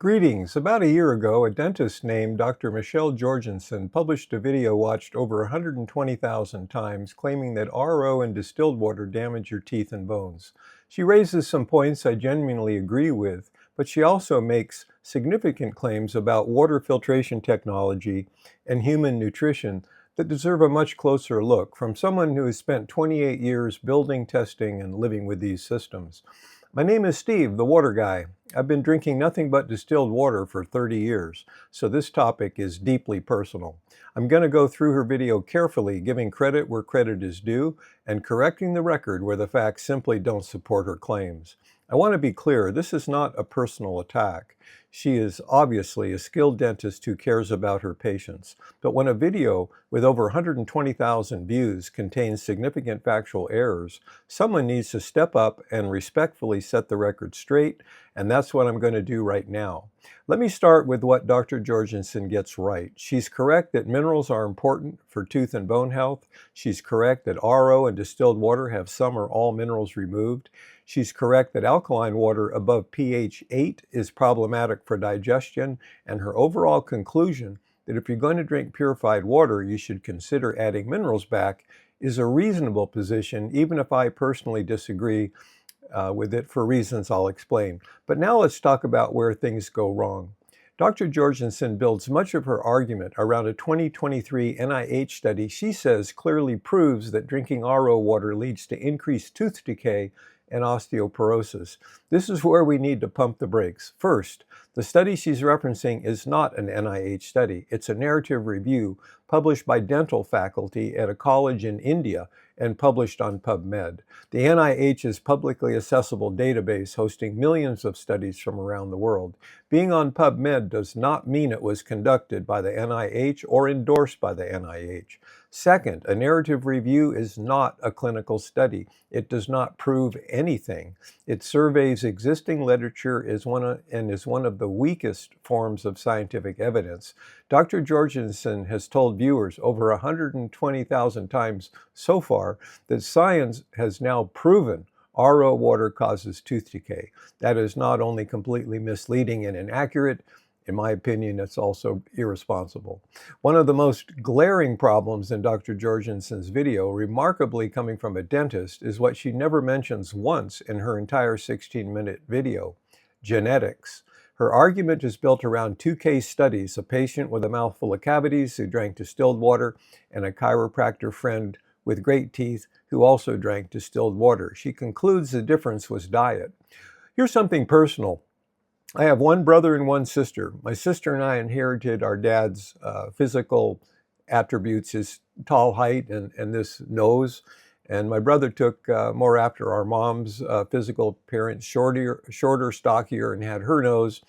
Greetings. About a year ago, a dentist named Dr. Michelle Jorgensen published a video watched over 120,000 times claiming that RO and distilled water damage your teeth and bones. She raises some points I genuinely agree with, but she also makes significant claims about water filtration technology and human nutrition that deserve a much closer look from someone who has spent 28 years building, testing, and living with these systems. My name is Steve, the water guy. I've been drinking nothing but distilled water for 30 years, so this topic is deeply personal. I'm going to go through her video carefully, giving credit where credit is due, and correcting the record where the facts simply don't support her claims. I want to be clear, this is not a personal attack. She is obviously a skilled dentist who cares about her patients. But when a video with over 120,000 views contains significant factual errors, someone needs to step up and respectfully set the record straight, and that's what I'm going to do right now. Let me start with what Dr. Jorgensen gets right. She's correct that minerals are important for tooth and bone health. She's correct that RO and distilled water have some or all minerals removed. She's correct that alkaline water above pH 8 is problematic for digestion, and her overall conclusion that if you're going to drink purified water, you should consider adding minerals back is a reasonable position, even if I personally disagree with it for reasons I'll explain. But now let's talk about where things go wrong. Dr. Jorgensen builds much of her argument around a 2023 NIH study she says clearly proves that drinking RO water leads to increased tooth decay and osteoporosis. This is where we need to pump the brakes. First, the study she's referencing is not an NIH study. It's a narrative review published by dental faculty at a college in India and published on PubMed. The NIH's publicly accessible database hosting millions of studies from around the world. Being on PubMed does not mean it was conducted by the NIH or endorsed by the NIH. Second, a narrative review is not a clinical study. It does not prove anything. It surveys existing literature and is one of the weakest forms of scientific evidence. Dr. Jorgensen has told viewers over 120,000 times so far that science has now proven RO water causes tooth decay. That is not only completely misleading and inaccurate, in my opinion, it's also irresponsible. One of the most glaring problems in Dr. Jorgensen's video, remarkably coming from a dentist, is what she never mentions once in her entire 16-minute video: genetics. Her argument is built around two case studies, a patient with a mouthful of cavities who drank distilled water and a chiropractor friend with great teeth who also drank distilled water. She concludes the difference was diet. Here's something personal. I have one brother and one sister. My sister and I inherited our dad's physical attributes, his tall height and this nose. And my brother took more after our mom's physical appearance, shorter, stockier, and had her nose.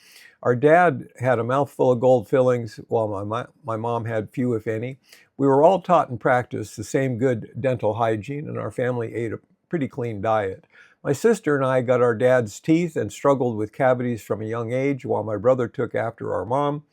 Our dad had a mouthful of gold fillings, while my mom had few, if any. We were all taught and practiced the same good dental hygiene, and our family ate a pretty clean diet. My sister and I got our dad's teeth and struggled with cavities from a young age, while my brother took after our mom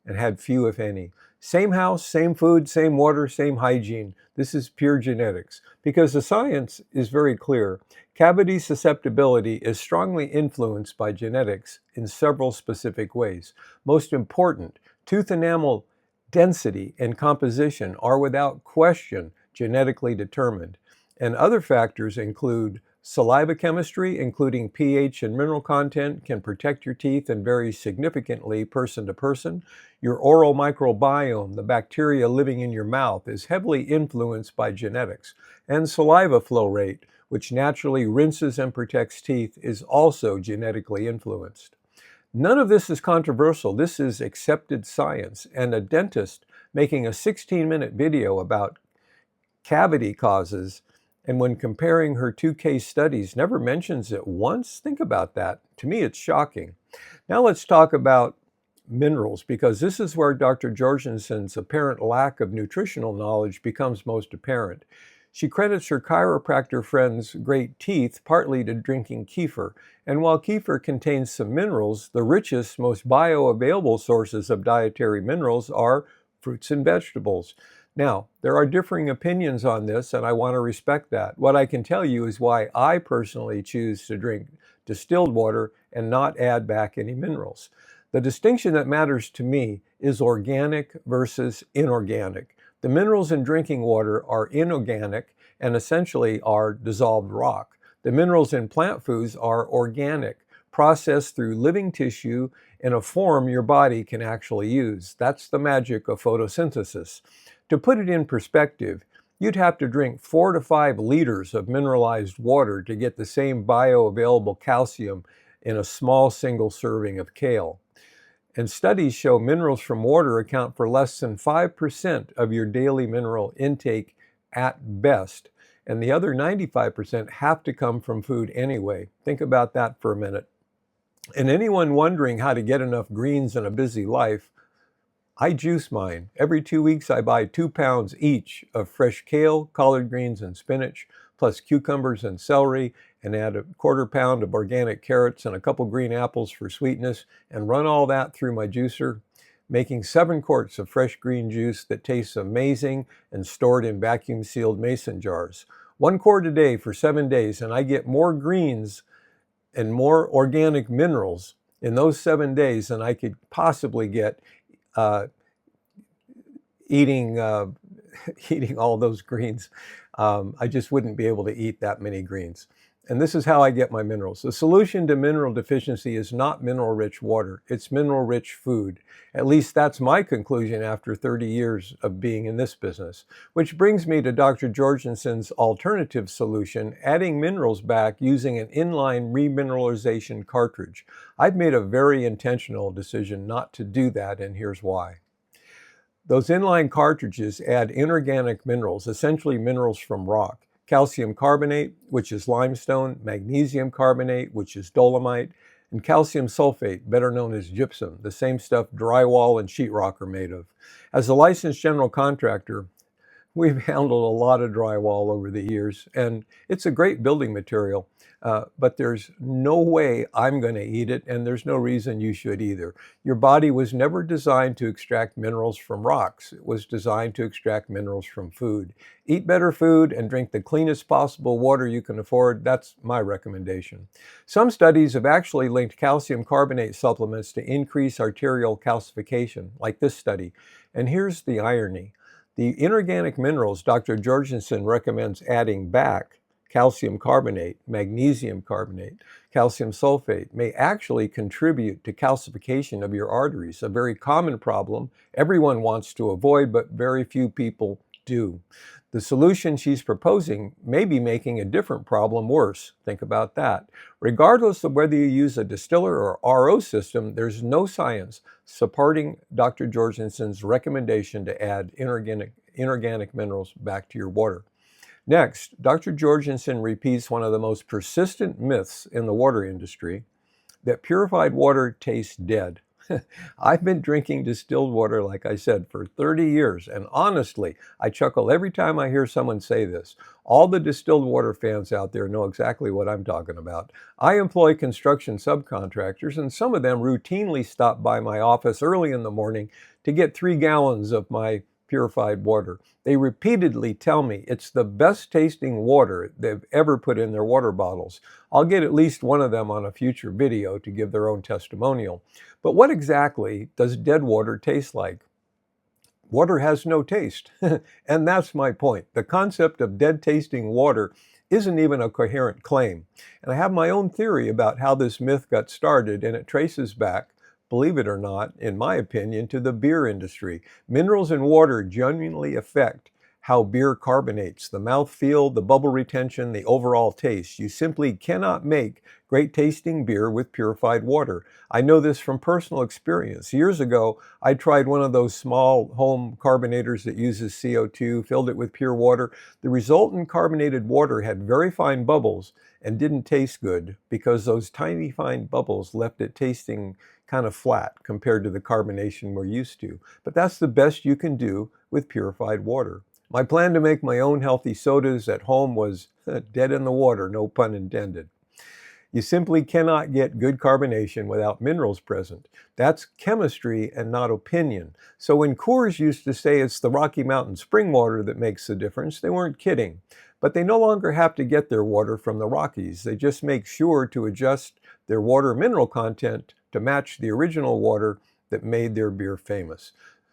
and had few, if any. Same house, same food, same water, same hygiene. This is pure genetics. Because the science is very clear. Cavity susceptibility is strongly influenced by genetics in several specific ways. Most important, tooth enamel density and composition are without question genetically determined. And other factors include saliva chemistry, including pH and mineral content, can protect your teeth and vary significantly person to person. Your oral microbiome, the bacteria living in your mouth, is heavily influenced by genetics. And saliva flow rate, which naturally rinses and protects teeth, is also genetically influenced. None of this is controversial. This is accepted science. And a dentist making a 16-minute video about cavity causes, and when comparing her two case studies, never mentions it once. Think about that. To me, it's shocking. Now let's talk about minerals, because this is where Dr. Jorgensen's apparent lack of nutritional knowledge becomes most apparent. She credits her chiropractor friend's great teeth partly to drinking kefir. And while kefir contains some minerals, the richest, most bioavailable sources of dietary minerals are fruits and vegetables. Now, there are differing opinions on this, and I want to respect that. What I can tell you is why I personally choose to drink distilled water and not add back any minerals. The distinction that matters to me is organic versus inorganic. The minerals in drinking water are inorganic and essentially are dissolved rock. The minerals in plant foods are organic, processed through living tissue in a form your body can actually use. That's the magic of photosynthesis. To put it in perspective, you'd have to drink 4 to 5 liters of mineralized water to get the same bioavailable calcium in a small single serving of kale. And studies show minerals from water account for less than 5% of your daily mineral intake at best. And the other 95% have to come from food anyway. Think about that for a minute. And anyone wondering how to get enough greens in a busy life, I juice mine. Every 2 weeks I buy 2 pounds each of fresh kale, collard greens, and spinach, plus cucumbers and celery, and add a 1/4 pound of organic carrots and a couple green apples for sweetness, and run all that through my juicer, making 7 quarts of fresh green juice that tastes amazing and stored in vacuum-sealed mason jars. 1 quart a day for 7 days, and I get more greens and more organic minerals in those 7 days than I could possibly get eating eating all those greens. I just wouldn't be able to eat that many greens. And this is how I get my minerals. The solution to mineral deficiency is not mineral-rich water. It's mineral-rich food. At least that's my conclusion after 30 years of being in this business. Which brings me to Dr. Jorgensen's alternative solution, adding minerals back using an inline remineralization cartridge. I've made a very intentional decision not to do that, and here's why. Those inline cartridges add inorganic minerals, essentially minerals from rock. Calcium carbonate, which is limestone, magnesium carbonate, which is dolomite, and calcium sulfate, better known as gypsum, the same stuff drywall and sheetrock are made of. As a licensed general contractor, we've handled a lot of drywall over the years, and it's a great building material, but there's no way I'm going to eat it, and there's no reason you should either. Your body was never designed to extract minerals from rocks. It was designed to extract minerals from food. Eat better food and drink the cleanest possible water you can afford. That's my recommendation. Some studies have actually linked calcium carbonate supplements to increase arterial calcification, like this study. And here's the irony. The inorganic minerals Dr. Jorgensen recommends adding back, calcium carbonate, magnesium carbonate, calcium sulfate, may actually contribute to calcification of your arteries, a very common problem everyone wants to avoid, but very few people do. The solution she's proposing may be making a different problem worse. Think about that. Regardless of whether you use a distiller or RO system, there's no science supporting Dr. Jorgensen's recommendation to add inorganic minerals back to your water. Next, Dr. Jorgensen repeats one of the most persistent myths in the water industry, that purified water tastes dead. I've been drinking distilled water, like I said, for 30 years, and honestly, I chuckle every time I hear someone say this. All the distilled water fans out there know exactly what I'm talking about. I employ construction subcontractors, and some of them routinely stop by my office early in the morning to get 3 gallons of my purified water. They repeatedly tell me it's the best tasting water they've ever put in their water bottles. I'll get at least one of them on a future video to give their own testimonial. But what exactly does dead water taste like? Water has no taste. And that's my point. The concept of dead tasting water isn't even a coherent claim. And I have my own theory about how this myth got started, and it traces back, believe it or not, in my opinion, to the beer industry. Minerals in water genuinely affect how beer carbonates, the mouthfeel, the bubble retention, the overall taste. You simply cannot make great tasting beer with purified water. I know this from personal experience. Years ago, I tried one of those small home carbonators that uses CO2, filled it with pure water. The resultant carbonated water had very fine bubbles and didn't taste good because those tiny fine bubbles left it tasting kind of flat compared to the carbonation we're used to. But that's the best you can do with purified water. My plan to make my own healthy sodas at home was dead in the water, no pun intended. You simply cannot get good carbonation without minerals present. That's chemistry and not opinion. So when Coors used to say it's the Rocky Mountain spring water that makes the difference, they weren't kidding. But they no longer have to get their water from the Rockies. They just make sure to adjust their water mineral content to match the original water that made their beer famous.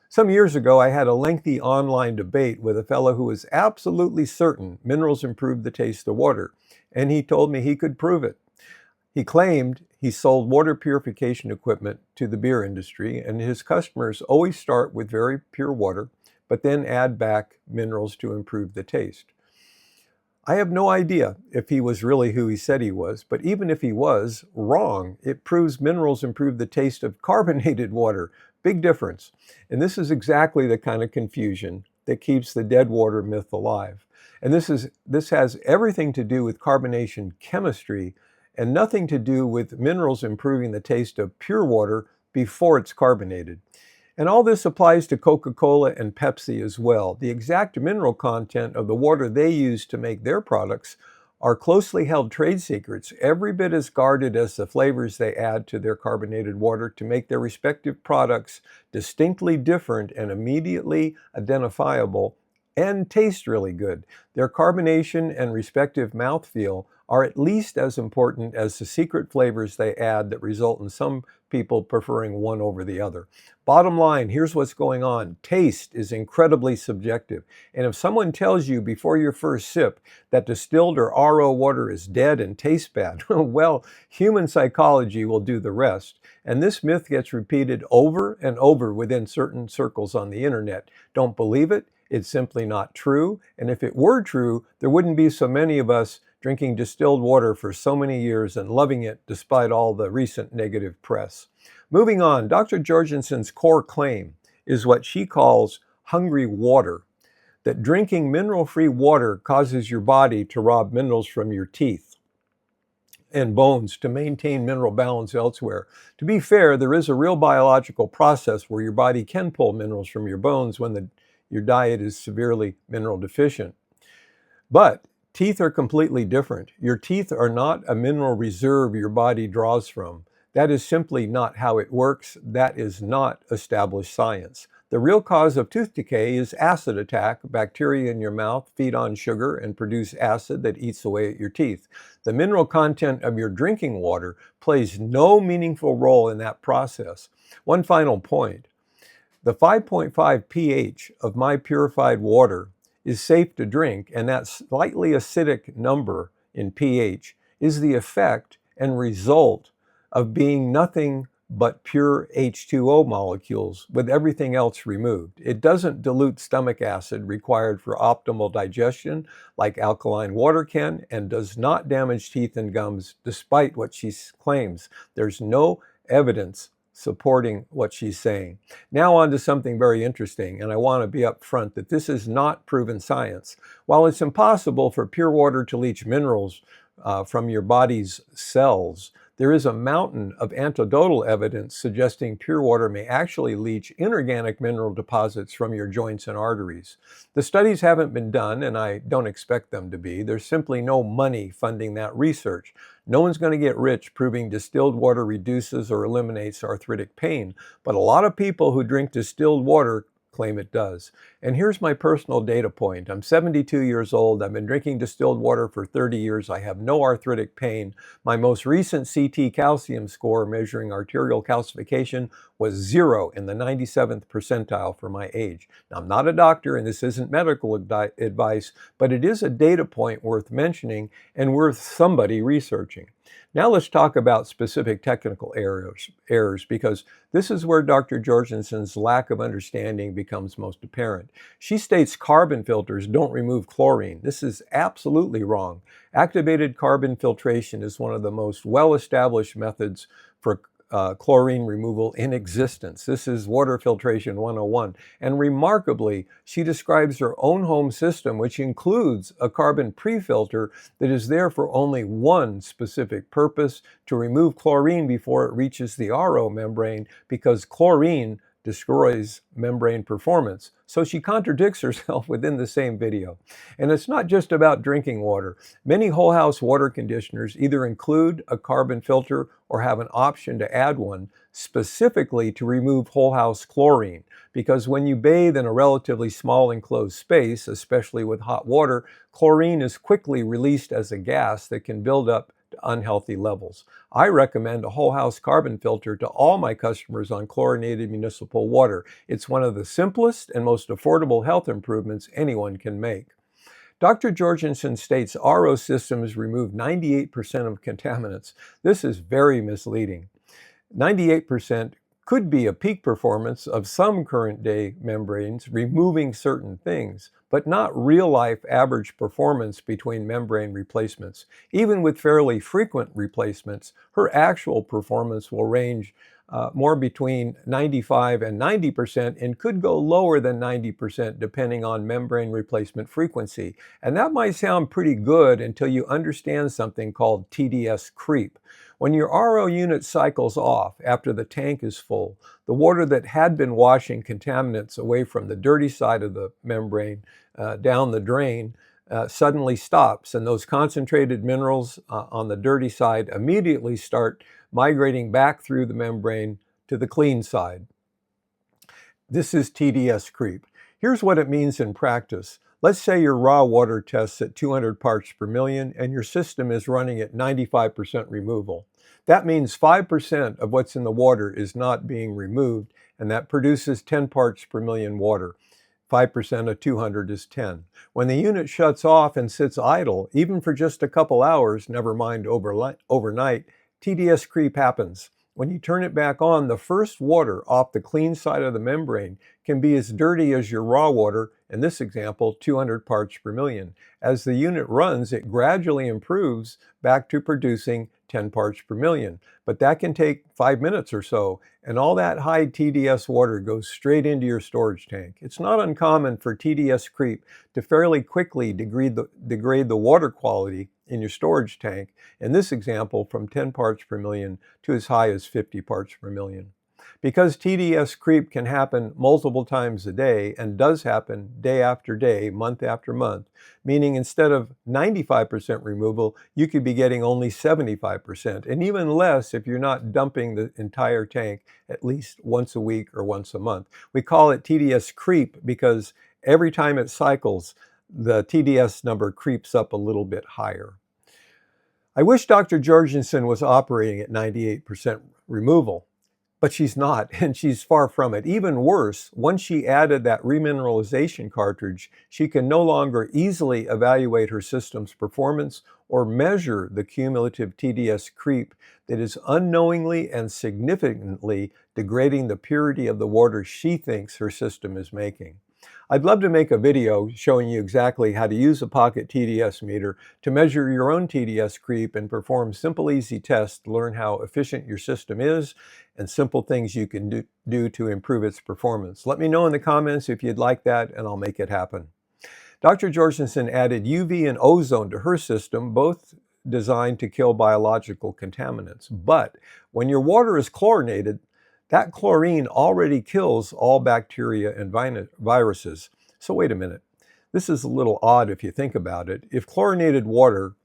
Some years ago, I had a lengthy online debate with a fellow who was absolutely certain minerals improved the taste of water, and he told me he could prove it. He claimed he sold water purification equipment to the beer industry, and his customers always start with very pure water, but then add back minerals to improve the taste. I have no idea if he was really who he said he was, but even if he was wrong, it proves minerals improve the taste of carbonated water. Big difference. And this is exactly the kind of confusion that keeps the dead water myth alive. And this has everything to do with carbonation chemistry and nothing to do with minerals improving the taste of pure water before it's carbonated. And all this applies to Coca-Cola and Pepsi as well. The exact mineral content of the water they use to make their products are closely held trade secrets, every bit as guarded as the flavors they add to their carbonated water to make their respective products distinctly different and immediately identifiable and taste really good. Their carbonation and respective mouthfeel are at least as important as the secret flavors they add that result in some people preferring one over the other. Bottom line, here's what's going on. Taste is incredibly subjective. And if someone tells you before your first sip that distilled or RO water is dead and tastes bad, well, human psychology will do the rest. And this myth gets repeated over and over within certain circles on the internet. Don't believe it? It's simply not true. And if it were true, there wouldn't be so many of us drinking distilled water for so many years and loving it despite all the recent negative press. Moving on, Dr. Jorgensen's core claim is what she calls hungry water, that drinking mineral-free water causes your body to rob minerals from your teeth and bones to maintain mineral balance elsewhere. To be fair, there is a real biological process where your body can pull minerals from your bones when your diet is severely mineral deficient. But teeth are completely different. Your teeth are not a mineral reserve your body draws from. That is simply not how it works. That is not established science. The real cause of tooth decay is acid attack. Bacteria in your mouth feed on sugar and produce acid that eats away at your teeth. The mineral content of your drinking water plays no meaningful role in that process. One final point. The 5.5 pH of my purified water is safe to drink, and that slightly acidic number in pH is the effect and result of being nothing but pure H2O molecules with everything else removed. It doesn't dilute stomach acid required for optimal digestion like alkaline water can, and does not damage teeth and gums despite what she claims. There's no evidence supporting what she's saying. Now on to something very interesting, and I want to be upfront that this is not proven science. While it's impossible for pure water to leach minerals from your body's cells, there is a mountain of anecdotal evidence suggesting pure water may actually leach inorganic mineral deposits from your joints and arteries. The studies haven't been done, and I don't expect them to be. There's simply no money funding that research. No one's going to get rich proving distilled water reduces or eliminates arthritic pain, but a lot of people who drink distilled water claim it does. And here's my personal data point. I'm 72 years old. I've been drinking distilled water for 30 years. I have no arthritic pain. My most recent CT calcium score measuring arterial calcification was 0 in the 97th percentile for my age. Now, I'm not a doctor and this isn't medical advice, but it is a data point worth mentioning and worth somebody researching. Now let's talk about specific technical errors, because this is where Dr. Jorgensen's lack of understanding becomes most apparent. She states carbon filters don't remove chlorine. This is absolutely wrong. Activated carbon filtration is one of the most well-established methods for chlorine removal in existence. This is water filtration 101. And remarkably, she describes her own home system, which includes a carbon pre-filter that is there for only one specific purpose: to remove chlorine before it reaches the RO membrane, because chlorine destroys membrane performance. So she contradicts herself within the same video. And it's not just about drinking water. Many whole house water conditioners either include a carbon filter or have an option to add one specifically to remove whole house chlorine. Because when you bathe in a relatively small enclosed space, especially with hot water, chlorine is quickly released as a gas that can build up to unhealthy levels. I recommend a whole house carbon filter to all my customers on chlorinated municipal water. It's one of the simplest and most affordable health improvements anyone can make. Dr. Jorgensen states RO systems remove 98% of contaminants. This is very misleading. 98% could be a peak performance of some current day membranes removing certain things, but not real-life average performance between membrane replacements. Even with fairly frequent replacements, her actual performance will range more between 95 and 90% and could go lower than 90% depending on membrane replacement frequency. And that might sound pretty good until you understand something called TDS creep. When your RO unit cycles off after the tank is full, the water that had been washing contaminants away from the dirty side of the membrane down the drain suddenly stops, and those concentrated minerals on the dirty side immediately start migrating back through the membrane to the clean side. This is TDS creep. Here's what it means in practice. Let's say your raw water tests at 200 parts per million and your system is running at 95% removal. That means 5% of what's in the water is not being removed, and that produces 10 parts per million water. 5% of 200 is 10. When the unit shuts off and sits idle, even for just a couple hours, never mind overnight, TDS creep happens. When you turn it back on, the first water off the clean side of the membrane can be as dirty as your raw water, in this example, 200 parts per million. As the unit runs, it gradually improves back to producing 10 parts per million. But that can take 5 minutes or so, and all that high TDS water goes straight into your storage tank. It's not uncommon for TDS creep to fairly quickly degrade the water quality in your storage tank, in this example from 10 parts per million to as high as 50 parts per million. Because TDS creep can happen multiple times a day and does happen day after day, month after month, meaning instead of 95% removal, you could be getting only 75%, and even less if you're not dumping the entire tank at least once a week or once a month. We call it TDS creep because every time it cycles, the TDS number creeps up a little bit higher. I wish Dr. Jorgensen was operating at 98% removal, but she's not, and she's far from it. Even worse, once she added that remineralization cartridge, she can no longer easily evaluate her system's performance or measure the cumulative TDS creep that is unknowingly and significantly degrading the purity of the water she thinks her system is making. I'd love to make a video showing you exactly how to use a pocket TDS meter to measure your own TDS creep and perform simple, easy tests to learn how efficient your system is and simple things you can do to improve its performance. Let me know in the comments if you'd like that, and I'll make it happen. Dr. Jorgensen added UV and ozone to her system, both designed to kill biological contaminants. But when your water is chlorinated, that chlorine already kills all bacteria and viruses. So wait a minute. This is a little odd if you think about it. If chlorinated water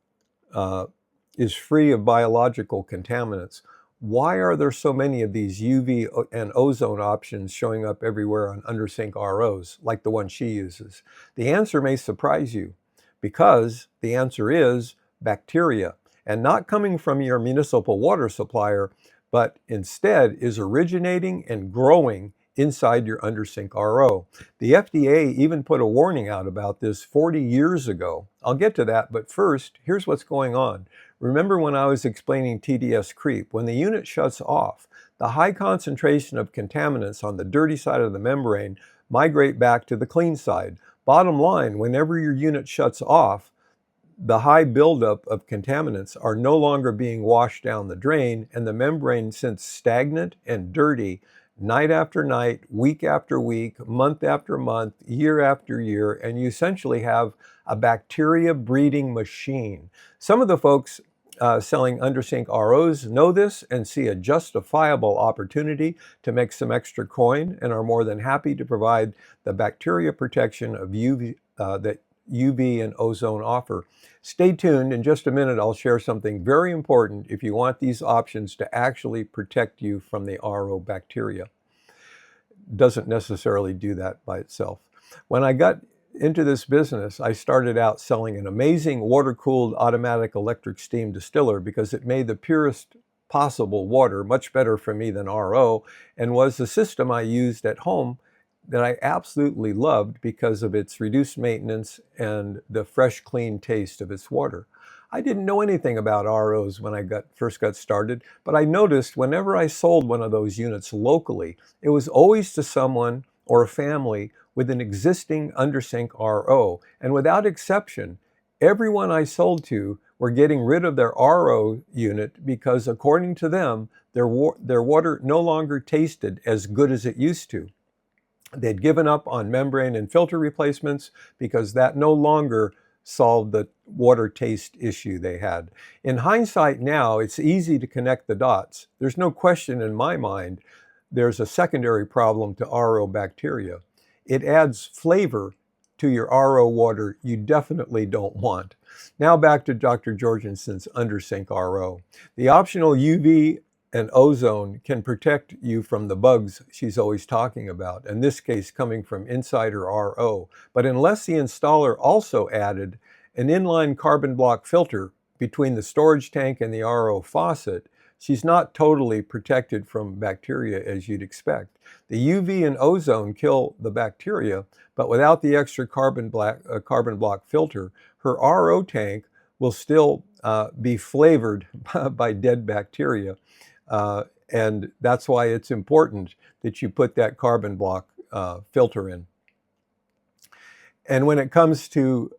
is free of biological contaminants, why are there so many of these UV and ozone options showing up everywhere on undersink ROs, like the one she uses? The answer may surprise you, because the answer is bacteria, and not coming from your municipal water supplier, but instead is originating and growing inside your undersink RO. The FDA even put a warning out about this 40 years ago. I'll get to that, but first, here's what's going on. Remember when I was explaining TDS creep? When the unit shuts off, the high concentration of contaminants on the dirty side of the membrane migrate back to the clean side. Bottom line, whenever your unit shuts off, the high buildup of contaminants are no longer being washed down the drain, and the membrane sits stagnant and dirty night after night, week after week, month after month, year after year, and you essentially have a bacteria breeding machine. Some of the folks selling undersink ROs know this and see a justifiable opportunity to make some extra coin and are more than happy to provide the bacteria protection of that UV and ozone offer. Stay tuned. In just a minute, I'll share something very important if you want these options to actually protect you from the RO bacteria. Doesn't necessarily do that by itself. When I got into this business, I started out selling an amazing water-cooled automatic electric steam distiller because it made the purest possible water much better for me than RO, and was the system I used at home that I absolutely loved because of its reduced maintenance and the fresh, clean taste of its water. I didn't know anything about ROs when I first got started, but I noticed whenever I sold one of those units locally, it was always to someone or a family with an existing undersink RO. And without exception, everyone I sold to were getting rid of their RO unit because, according to them, their water no longer tasted as good as it used to. They'd given up on membrane and filter replacements because that no longer solved the water taste issue they had. In hindsight now, it's easy to connect the dots. There's no question in my mind there's a secondary problem to RO bacteria. It adds flavor to your RO water you definitely don't want. Now back to Dr. Jorgensen's undersink RO. The optional UV and ozone can protect you from the bugs she's always talking about, in this case coming from inside her RO. But unless the installer also added an inline carbon block filter between the storage tank and the RO faucet, she's not totally protected from bacteria as you'd expect. The UV and ozone kill the bacteria, but without the extra carbon block filter, her RO tank will still be flavored by dead bacteria. And that's why it's important that you put that carbon block filter in. And when it comes to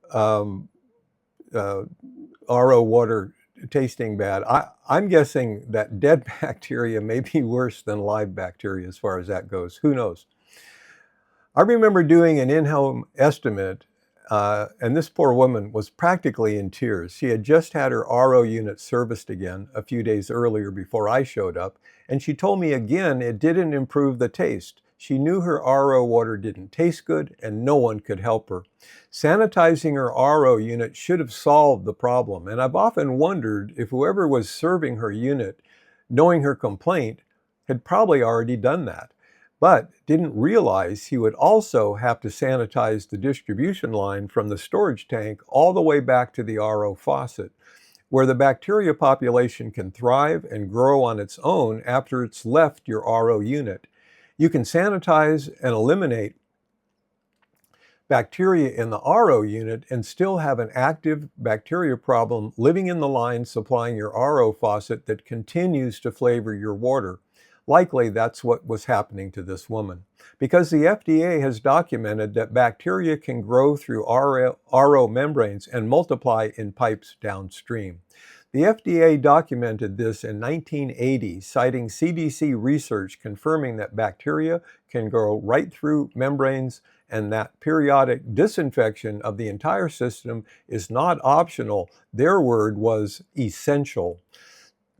RO water tasting bad, I'm guessing that dead bacteria may be worse than live bacteria as far as that goes. Who knows? I remember doing an in-home estimate, and this poor woman was practically in tears. She had just had her RO unit serviced again a few days earlier before I showed up, and she told me again it didn't improve the taste. She knew her RO water didn't taste good, and no one could help her. Sanitizing her RO unit should have solved the problem, and I've often wondered if whoever was serving her unit, knowing her complaint, had probably already done that, but didn't realize he would also have to sanitize the distribution line from the storage tank all the way back to the RO faucet, where the bacteria population can thrive and grow on its own after it's left your RO unit. You can sanitize and eliminate bacteria in the RO unit and still have an active bacteria problem living in the line supplying your RO faucet that continues to flavor your water. Likely that's what was happening to this woman, because the FDA has documented that bacteria can grow through RO membranes and multiply in pipes downstream. The FDA documented this in 1980, citing CDC research confirming that bacteria can grow right through membranes and that periodic disinfection of the entire system is not optional. Their word was essential.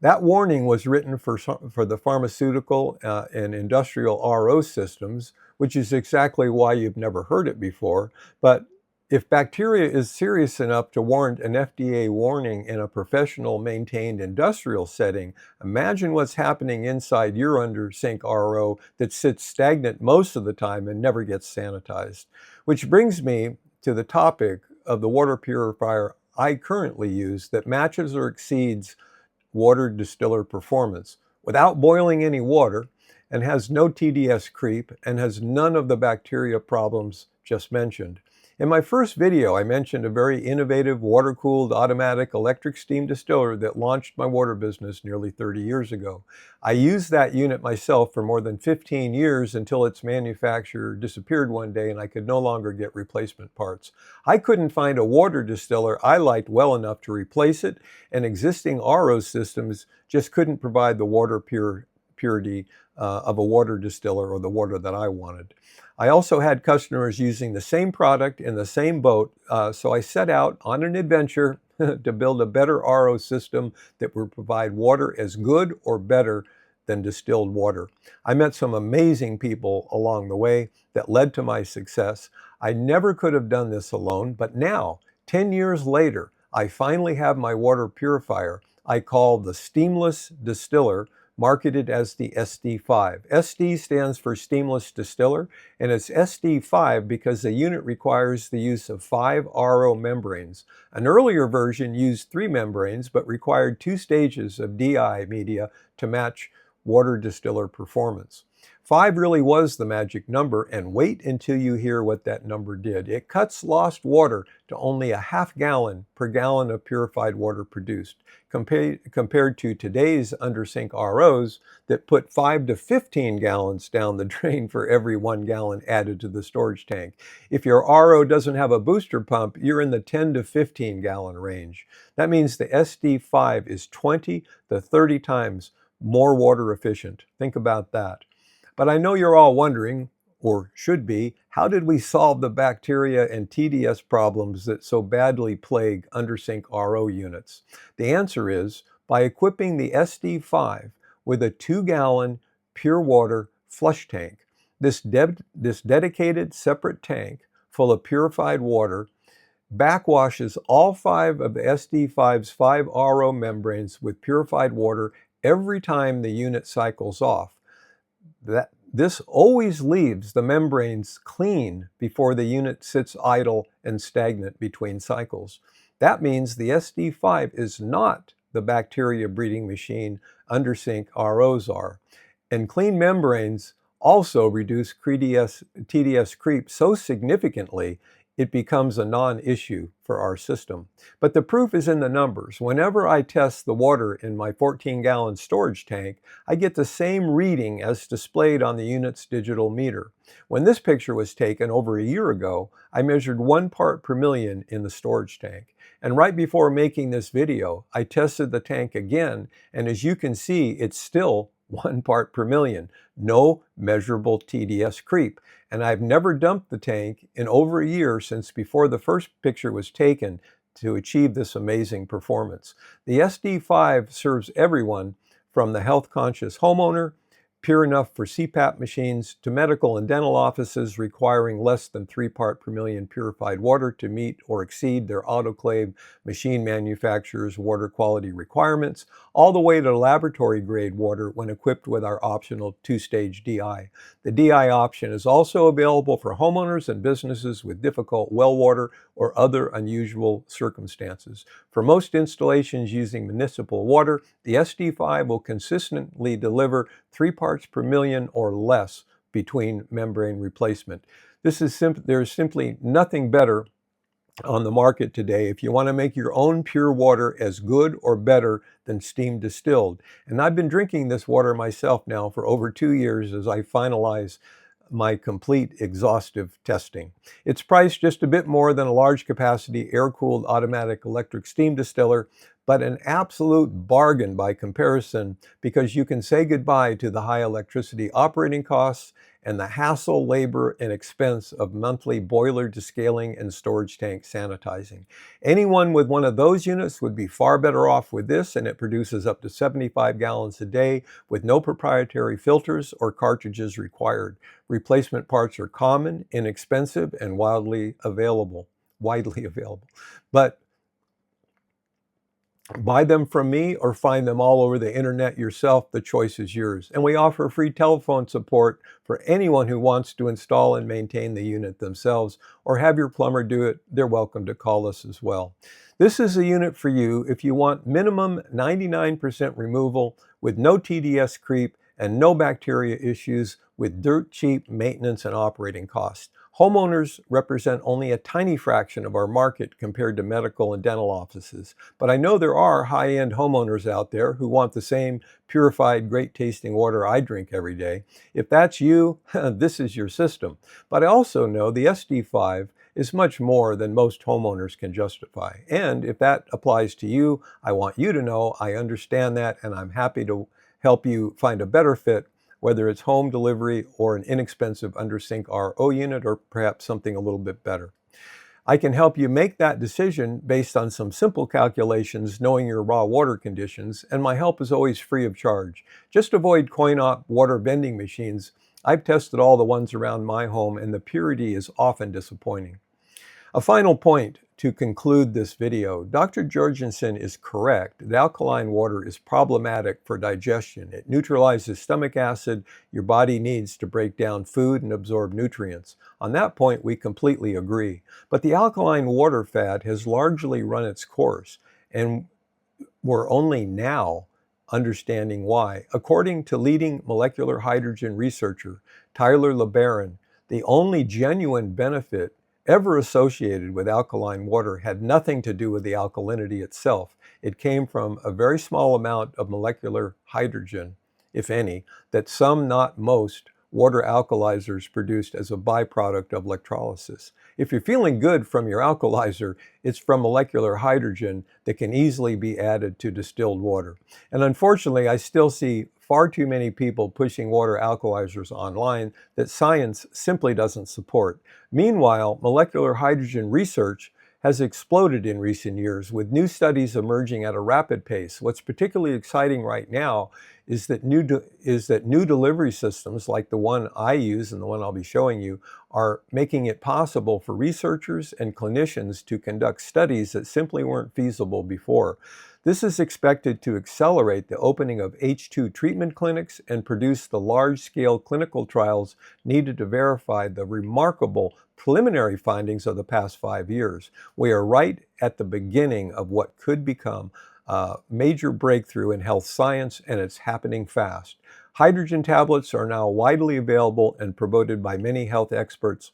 That warning was written for the pharmaceutical and industrial RO systems, which is exactly why you've never heard it before. But if bacteria is serious enough to warrant an FDA warning in a professional maintained industrial setting, imagine what's happening inside your undersink RO that sits stagnant most of the time and never gets sanitized. Which brings me to the topic of the water purifier I currently use that matches or exceeds water distiller performance without boiling any water, and has no TDS creep, and has none of the bacteria problems just mentioned. In my first video, I mentioned a very innovative water-cooled automatic electric steam distiller that launched my water business nearly 30 years ago. I used that unit myself for more than 15 years until its manufacturer disappeared one day and I could no longer get replacement parts. I couldn't find a water distiller I liked well enough to replace it, and existing RO systems just couldn't provide the water purity of a water distiller or the water that I wanted. I also had customers using the same product in the same boat, so I set out on an adventure to build a better RO system that would provide water as good or better than distilled water. I met some amazing people along the way that led to my success. I never could have done this alone, but now, 10 years later, I finally have my water purifier I call the Steamless Distiller, marketed as the SD5. SD stands for Steamless Distiller, and it's SD5 because the unit requires the use of 5 RO membranes. An earlier version used 3 membranes, but required 2 stages of DI media to match water distiller performance. 5 really was the magic number, and wait until you hear what that number did. It cuts lost water to only a half gallon per gallon of purified water produced, compared to today's under-sink ROs that put 5 to 15 gallons down the drain for every 1 gallon added to the storage tank. If your RO doesn't have a booster pump, you're in the 10 to 15 gallon range. That means the SD5 is 20 to 30 times more water efficient. Think about that. But I know you're all wondering, or should be, how did we solve the bacteria and TDS problems that so badly plague undersink RO units? The answer is by equipping the SD5 with a 2-gallon pure water flush tank. This dedicated separate tank full of purified water backwashes all 5 of the SD5's 5 RO membranes with purified water every time the unit cycles off. This always leaves the membranes clean before the unit sits idle and stagnant between cycles. That means the SD5 is not the bacteria breeding machine undersink ROs are. And clean membranes also reduce TDS creep so significantly it becomes a non-issue for our system. But the proof is in the numbers. Whenever I test the water in my 14-gallon storage tank, I get the same reading as displayed on the unit's digital meter. When this picture was taken over a year ago, I measured 1 part per million in the storage tank. And right before making this video, I tested the tank again, and as you can see, it's still 1 part per million. No measurable TDS creep. And I've never dumped the tank in over a year since before the first picture was taken to achieve this amazing performance. The SD5 serves everyone from the health-conscious homeowner, pure enough for CPAP machines, to medical and dental offices requiring less than 3 part per million purified water to meet or exceed their autoclave machine manufacturers' water quality requirements, all the way to laboratory-grade water when equipped with our optional 2-stage DI. The DI option is also available for homeowners and businesses with difficult well water or other unusual circumstances. For most installations using municipal water, the SD5 will consistently deliver 3 parts per million or less between membrane replacement. There's simply nothing better on the market today if you want to make your own pure water as good or better than steam distilled. And I've been drinking this water myself now for over 2 years as I finalize my complete exhaustive testing. It's priced just a bit more than a large capacity air-cooled automatic electric steam distiller, but an absolute bargain by comparison because you can say goodbye to the high electricity operating costs and the hassle, labor, and expense of monthly boiler descaling and storage tank sanitizing. Anyone with one of those units would be far better off with this, and it produces up to 75 gallons a day with no proprietary filters or cartridges required. Replacement parts are common, inexpensive, and widely available. But buy them from me or find them all over the internet yourself. The choice is yours. And we offer free telephone support for anyone who wants to install and maintain the unit themselves or have your plumber do it. They're welcome to call us as well. This is a unit for you if you want minimum 99% removal with no TDS creep and no bacteria issues with dirt cheap maintenance and operating costs. Homeowners represent only a tiny fraction of our market compared to medical and dental offices, but I know there are high-end homeowners out there who want the same purified, great-tasting water I drink every day. If that's you, this is your system. But I also know the SD5 is much more than most homeowners can justify. And if that applies to you, I want you to know I understand that, and I'm happy to help you find a better fit, whether it's home delivery or an inexpensive undersink RO unit or perhaps something a little bit better. I can help you make that decision based on some simple calculations, knowing your raw water conditions, and my help is always free of charge. Just avoid coin-op water vending machines. I've tested all the ones around my home, and the purity is often disappointing. A final point To conclude this video, Dr. Jorgensen is correct that alkaline water is problematic for digestion. It neutralizes stomach acid your body needs to break down food and absorb nutrients. On that point, we completely agree. But the alkaline water fad has largely run its course, and we're only now understanding why. According to leading molecular hydrogen researcher Tyler LeBaron, the only genuine benefit ever associated with alkaline water had nothing to do with the alkalinity itself. It came from a very small amount of molecular hydrogen, if any, that some, not most, water alkalizers produced as a byproduct of electrolysis. If you're feeling good from your alkalizer, it's from molecular hydrogen that can easily be added to distilled water. And unfortunately, I still see far too many people pushing water alkalizers online that science simply doesn't support. Meanwhile, molecular hydrogen research has exploded in recent years, with new studies emerging at a rapid pace. What's particularly exciting right now is that new delivery systems like the one I use and the one I'll be showing you are making it possible for researchers and clinicians to conduct studies that simply weren't feasible before. This is expected to accelerate the opening of H2 treatment clinics and produce the large-scale clinical trials needed to verify the remarkable preliminary findings of the past 5 years. We are right at the beginning of what could become a major breakthrough in health science, and it's happening fast. Hydrogen tablets are now widely available and promoted by many health experts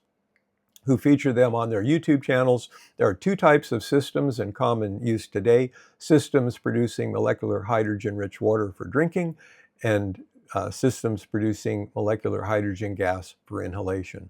who feature them on their YouTube channels. There are two types of systems in common use today: systems producing molecular hydrogen-rich water for drinking, and systems producing molecular hydrogen gas for inhalation.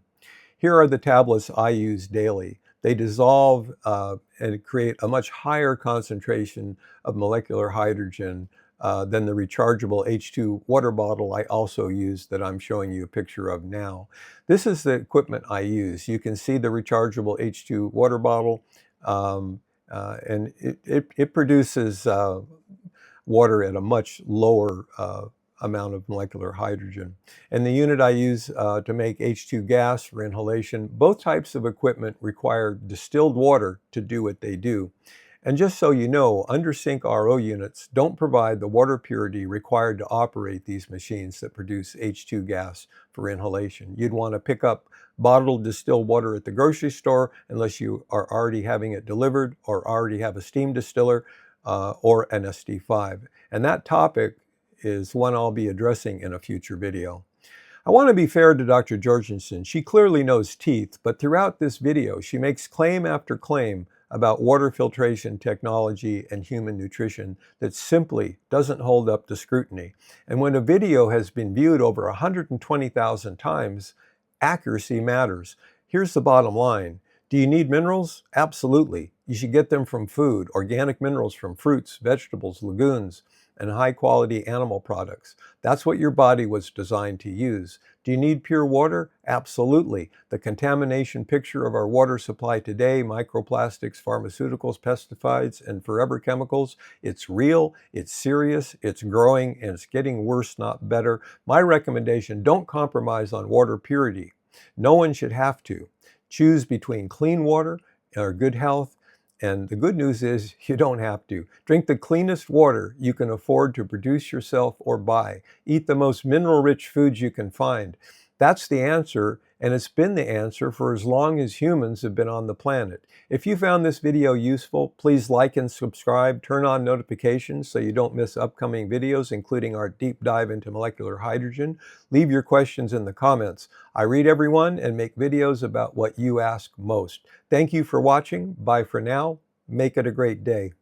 Here are the tablets I use daily. They dissolve and create a much higher concentration of molecular hydrogen than the rechargeable H2 water bottle I also use that I'm showing you a picture of now. This is the equipment I use. You can see the rechargeable H2 water bottle, and it produces water at a much lower amount of molecular hydrogen. And the unit I use to make H2 gas for inhalation, both types of equipment require distilled water to do what they do. And just so you know, under-sink RO units don't provide the water purity required to operate these machines that produce H2 gas for inhalation. You'd want to pick up bottled distilled water at the grocery store unless you are already having it delivered or already have a steam distiller or an SD5. And that topic is one I'll be addressing in a future video. I want to be fair to Dr. Jorgensen. She clearly knows teeth, but throughout this video, she makes claim after claim about water filtration technology and human nutrition that simply doesn't hold up to scrutiny. And when a video has been viewed over 120,000 times, accuracy matters. Here's the bottom line. Do you need minerals? Absolutely. You should get them from food, organic minerals from fruits, vegetables, legumes, and high-quality animal products. That's what your body was designed to use. Do you need pure water? Absolutely. The contamination picture of our water supply today, microplastics, pharmaceuticals, pesticides, and forever chemicals, it's real, it's serious, it's growing, and it's getting worse, not better. My recommendation, don't compromise on water purity. No one should have to. Choose between clean water or good health. And the good news is you don't have to. Drink the cleanest water you can afford to produce yourself or buy. Eat the most mineral-rich foods you can find. That's the answer, and it's been the answer for as long as humans have been on the planet. If you found this video useful, please like and subscribe. Turn on notifications so you don't miss upcoming videos, including our deep dive into molecular hydrogen. Leave your questions in the comments. I read everyone and make videos about what you ask most. Thank you for watching. Bye for now. Make it a great day.